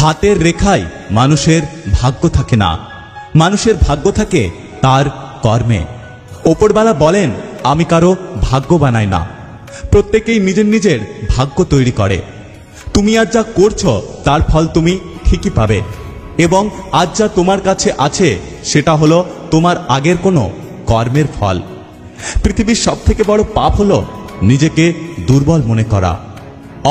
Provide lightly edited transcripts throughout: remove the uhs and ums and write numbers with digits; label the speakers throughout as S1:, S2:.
S1: হাতের রেখায় মানুষের ভাগ্য থাকে না, মানুষের ভাগ্য থাকে তার কর্মে। ওপরওয়ালা বলেন, আমি কারো ভাগ্য বানাই না, প্রত্যেকেই নিজের নিজের ভাগ্য তৈরি করে। তুমি আজ যা করছো তার ফল তুমি ঠিকই পাবে, এবং আজ যা তোমার কাছে আছে সেটা হলো তোমার আগের কোনো কর্মের ফল। পৃথিবীর সবথেকে বড় পাপ হলো নিজেকে দুর্বল মনে করা।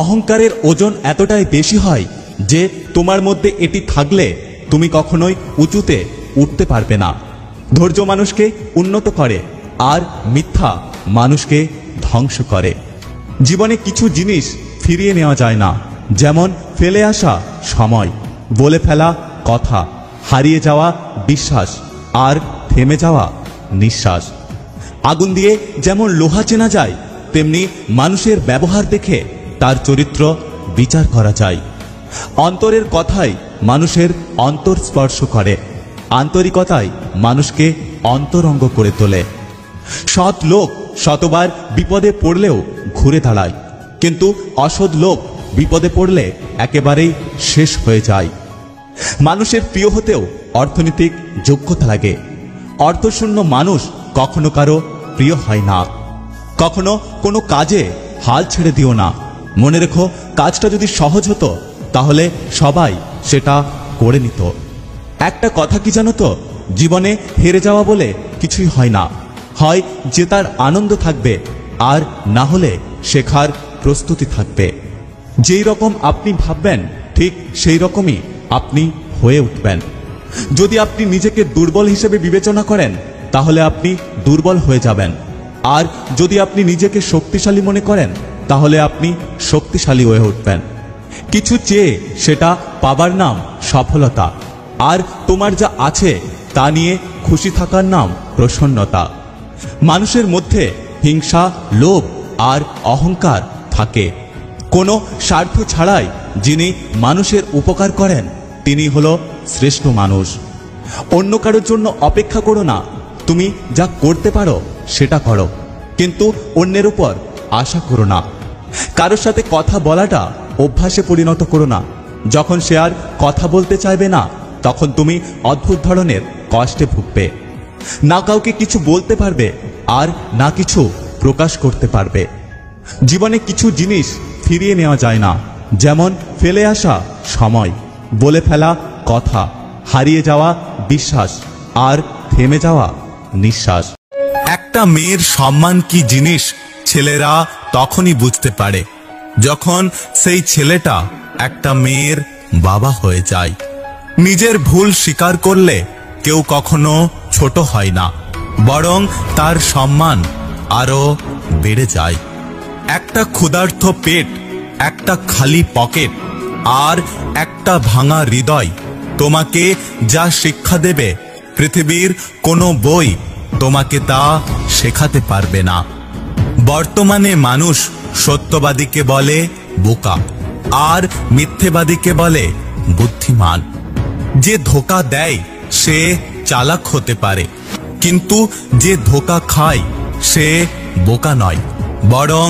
S1: অহংকারের ওজন এতটাই বেশি হয় যে তোমার মধ্যে এটি থাকলে তুমি কখনোই উঁচুতে উঠতে পারবে না। ধৈর্য মানুষকে উন্নত করে, আর মিথ্যা মানুষকে ধ্বংস করে। জীবনে কিছু জিনিস ফিরিয়ে নেওয়া যায় না, যেমন ফেলে আসা সময়, বলে ফেলা কথা, হারিয়ে যাওয়া বিশ্বাস, আর থেমে যাওয়া নিঃশ্বাস। আগুন দিয়ে যেমন লোহা চেনা যায়, তেমনি মানুষের ব্যবহার দেখে তার চরিত্র বিচার করা যায়। অন্তরের কথাই মানুষের অন্তর স্পর্শ করে, আন্তরিকতাই মানুষকে অন্তরঙ্গ করে তোলে। সৎ লোক শতবার বিপদে পড়লেও ঘুরে দাঁড়ায়, কিন্তু অসৎ লোক বিপদে পড়লে একেবারেই শেষ হয়ে যায়। মানুষের প্রিয় হতেও অর্থনৈতিক যোগ্যতা লাগে। অর্থশূন্য মানুষ কখনো কারো প্রিয় হয় না। কখনো কোনো কাজে হাল ছেড়ে দিও না। মনে রেখো, কাজটা যদি সহজ হতো তাহলে সবাই সেটা করে নিত। একটা কথা কি জানো তো, জীবনে হেরে যাওয়া বলে কিছুই হয় না। হয় জেতার আনন্দ থাকবে, আর না হলে শেখার প্রস্তুতি থাকবে। যেই রকম আপনি ভাববেন ঠিক সেই রকমই আপনি হয়ে উঠবেন। যদি আপনি নিজেকে দুর্বল হিসেবে বিবেচনা করেন তাহলে আপনি দুর্বল হয়ে যাবেন, আর যদি আপনি নিজেকে শক্তিশালী মনে করেন তাহলে আপনি শক্তিশালী হয়ে উঠবেন। কিছু চেয়ে সেটা পাবার নাম সফলতা, আর তোমার যা আছে তা নিয়ে খুশি থাকার নাম প্রসন্নতা। মানুষের মধ্যে হিংসা, লোভ আর অহংকার থাকে। কোনো স্বার্থ ছাড়াই যিনি মানুষের উপকার করেন তিনি হলো শ্রেষ্ঠ মানুষ। অন্য কারোর জন্য অপেক্ষা করো না, তুমি যা করতে পারো সেটা করো, কিন্তু অন্যের উপর আশা করো না। কারোর সাথে কথা বলাটা অভ্যাসে পরিণত করো না। যখন সে আর কথা বলতে চাইবে না তখন তুমি অদ্ভুত ধরনের কষ্টে ভুগবে। না কাউকে কিছু বলতে পারবে, আর না কিছু প্রকাশ করতে পারবে। জীবনে কিছু জিনিস ফিরিয়ে নেওয়া যায় না, যেমন ফেলে আসা সময়, বলে ফেলা কথা, হারিয়ে যাওয়া বিশ্বাস, আর থেমে যাওয়া নিঃশ্বাস।
S2: একটা মেয়ের সম্মান কি জিনিস ছেলেরা তখনই বুঝতে পারে যখন সেই ছেলেটা একটা মেয়ের বাবা হয়ে যায়। নিজের ভুল স্বীকার করলে কেউ কখনো ছোট হয় না, বরং তার সম্মান আরো বেড়ে যায়। একটা ক্ষুধার্ত পেট, একটা খালি পকেট, আর একটা ভাঙা হৃদয় তোমাকে যা শিক্ষা দেবে পৃথিবীর কোনো বই তোমাকে তা শেখাতে পারবে না। বর্তমানে মানুষ সত্যবাদীকে বলে বোকা, আর মিথ্যেবাদীকে বলে বুদ্ধিমান। যে ধোঁকা দেয় সে চালাক হতে পারে, কিন্তু যে ধোঁকা খায় সে বোকা নয়, বরং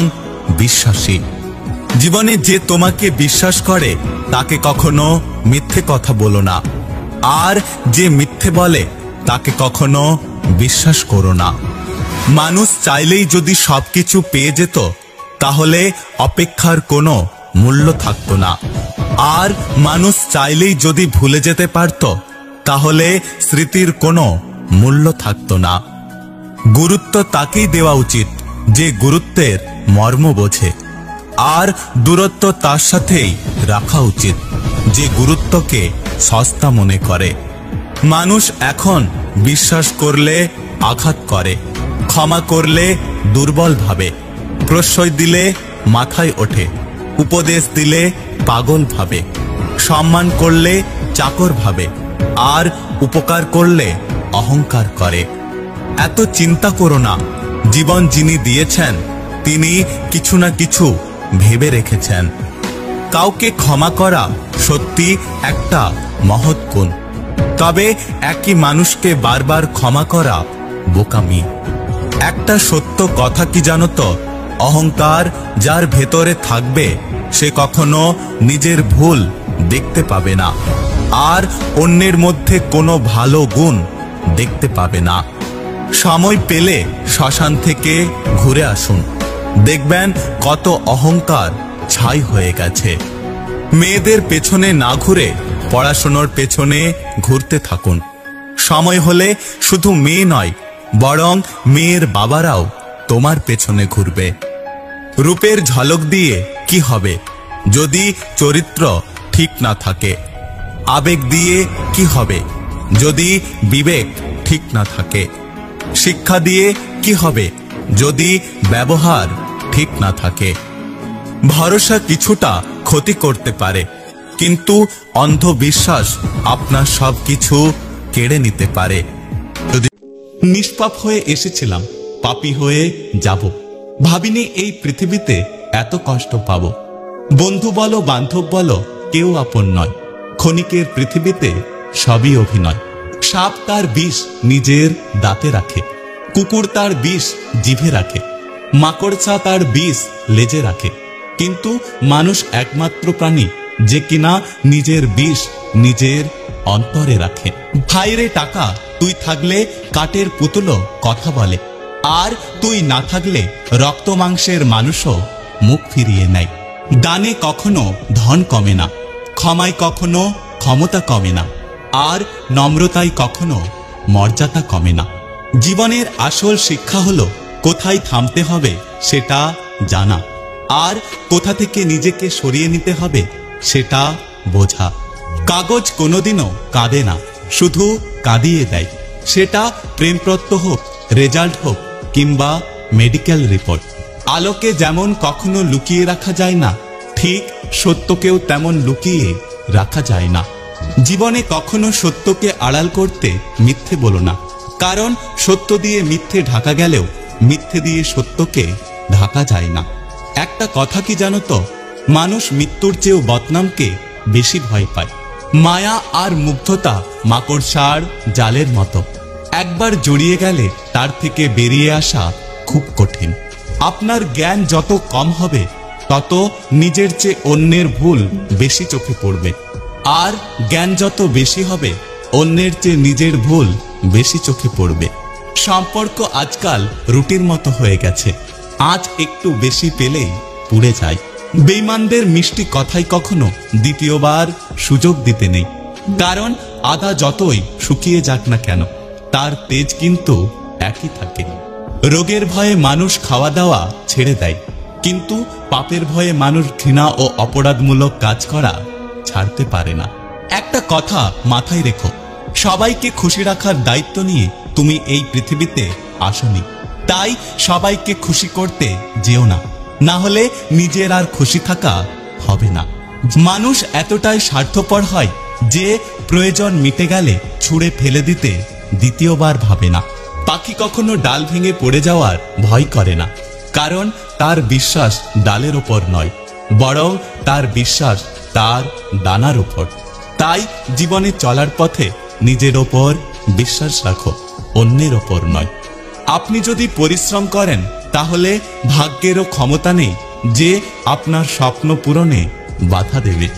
S2: বিশ্বাসী। জীবনে যে তোমাকে বিশ্বাস করে তাকে কখনো মিথ্যে কথা বলো না, আর যে মিথ্যে বলে তাকে কখনো বিশ্বাস করো না। মানুষ চাইলেই যদি সবকিছু পেয়ে যেত তাহলে অপেক্ষার কোনো মূল্য থাকতো না, আর মানুষ চাইলেই যদি ভুলে যেতে পারত তাহলে স্মৃতির কোনো মূল্য থাকতো না। গুরুত্ব তাকেই দেওয়া উচিত যে গুরুত্বের মর্ম বোঝে, আর দূরত্ব তার সাথেই রাখা উচিত যে গুরুত্বকে সস্তা মনে করে। মানুষ এখন বিশ্বাস করলে আঘাত করে, ক্ষমা করলে দুর্বল ভাবে, প্রশ্রয় দিলে মাথায় ওঠে, উপদেশ দিলে পাগল ভাবে, সম্মান করলে চাকর ভাবে, আর উপকার করলে অহংকার করে। এত চিন্তা করো না, জীবন যিনি দিয়েছেন তিনি কিছু না কিছু ভেবে রেখেছেন। কাউকে ক্ষমা করা সত্যি একটা মহৎ গুণ, তবে একই মানুষকে বারবার ক্ষমা করা বোকামি। একটা সত্য কথা কি জানো তো, অহংকার যার ভেতরে থাকবে সে কখনো নিজের ভুল দেখতে পাবে না, আর অন্যের মধ্যে কোনো ভালো গুণ দেখতে পাবে না। সময় পেলে শ্মশান থেকে ঘুরে আসুন, দেখবেন কত অহংকার ছাই হয়ে গেছে। মেয়েদের পেছনে না ঘুরে পড়াশোনার পেছনে ঘুরতে থাকুন। সময় হলে শুধু মেয়ে নয়, বরং মেয়ের বাবারাও তোমার পেছনে ঘুরবে। রূপের ঝলক দিয়ে কি হবে যদি চরিত্র ঠিক না থাকে? আবেগ দিয়ে কি হবে যদি বিবেক ঠিক না থাকে? শিক্ষা দিয়ে কি হবে যদি ব্যবহার ঠিক না থাকে? ভরসা কিছুটা ক্ষতি করতে পারে, কিন্তু অন্ধবিশ্বাস আপনার সবকিছু কেড়ে নিতে পারে। যদি
S1: নিষ্পাপ হয়ে এসেছিলাম, পাপী হয়ে যাব। ভাবিনি এই পৃথিবীতে এত কষ্ট পাব। বন্ধু বলো বান্ধব বলো, কেউ আপন নয়। ক্ষণিকের পৃথিবীতে সবই অভিনয়। সাপ তার বিষ নিজের দাঁতে রাখে, কুকুর তার বিষ জিভে রাখে, মাকড়সা তার বিষ লেজে রাখে, কিন্তু মানুষ একমাত্র প্রাণী যে কিনা নিজের বিষ নিজের অন্তরে রাখে। ভাইরে টাকা, তুই থাকলে কাঠের পুতুলও কথা বলে, আর তুই না থাকলে রক্ত মাংসের মানুষও মুখ ফিরিয়ে নেয়। দানে কখনো ধন কমে না, ক্ষমায় কখনো ক্ষমতা কমে না, আর নম্রতায় কখনো মর্যাদা কমে না। জীবনের আসল শিক্ষা হলো কোথায় থামতে হবে সেটা জানা, আর কোথা থেকে নিজেকে সরিয়ে নিতে হবে সেটা বোঝা। কাগজ কোনোদিনও কাঁদে না, শুধু কাঁদিয়ে দেয়। সেটা প্রেমপত্র হোক, রেজাল্ট হোক, কিংবা মেডিকেল রিপোর্ট। আলোকে যেমন কখনো লুকিয়ে রাখা যায় না, ঠিক সত্যকেও তেমন লুকিয়ে রাখা যায় না। জীবনে কখনো সত্যকে আড়াল করতে মিথ্যে বলো না, কারণ সত্য দিয়ে মিথ্যে ঢাকা গেলেও মিথ্যে দিয়ে সত্যকে ঢাকা যায় না। একটা কথা কি জানো তো, মানুষ মৃত্যুর চেয়েও বদনামকে বেশি ভয় পায়। মায়া আর মুগ্ধতা মাকড়সার জালের মতো, একবার জড়িয়ে গেলে তার থেকে বেরিয়ে আসা খুব কঠিন। আপনার জ্ঞান যত কম হবে, তত নিজের চেয়ে অন্যের ভুল বেশি চোখে পড়বে, আর জ্ঞান যত বেশি হবে, অন্যের চেয়ে নিজের ভুল বেশি চোখে পড়বে। সম্পর্ক আজকাল রুটির মতো হয়ে গেছে, আজ একটু বেশি পেলেই পুড়ে যায়। বেঈমানদের মিষ্টি কথাই কখনো দ্বিতীয়বার সুযোগ দিতে নেই, কারণ আদা যতই শুকিয়ে যাক না কেন, তার তেজ কিন্তু একই থাকে। রোগের ভয়ে মানুষ খাওয়া দাওয়া ছেড়ে দেয়, কিন্তু পাপের ভয়ে মানুষ ঘৃণা ও অপরাধমূলক কাজ করা ছাড়তে পারে না। একটা কথা মাথায় রেখো, সবাইকে খুশি রাখার দায়িত্ব নিয়ে তুমি এই পৃথিবীতে আসনি, তাই সবাইকে খুশি করতে যেও না, না হলে নিজের আর খুশি থাকা হবে না। মানুষ এতটাই স্বার্থপর হয় যে প্রয়োজন মিটে গেলে ছুঁড়ে ফেলে দিতে দ্বিতীয়বার ভাবে না। পাখি কখনো ডাল ভেঙে পড়ে যাওয়ার ভয় করে না, কারণ তার বিশ্বাস ডালের ওপর নয়, বরং তার বিশ্বাস তার ডানার উপর। তাই জীবনে চলার পথে নিজের ওপর বিশ্বাস রাখো, অন্যের ওপর নয়। আপনি যদি পরিশ্রম করেন, তাহলে ভাগ্যেরও ক্ষমতা নেই যে আপনার স্বপ্ন পূরণে বাধা দেবে।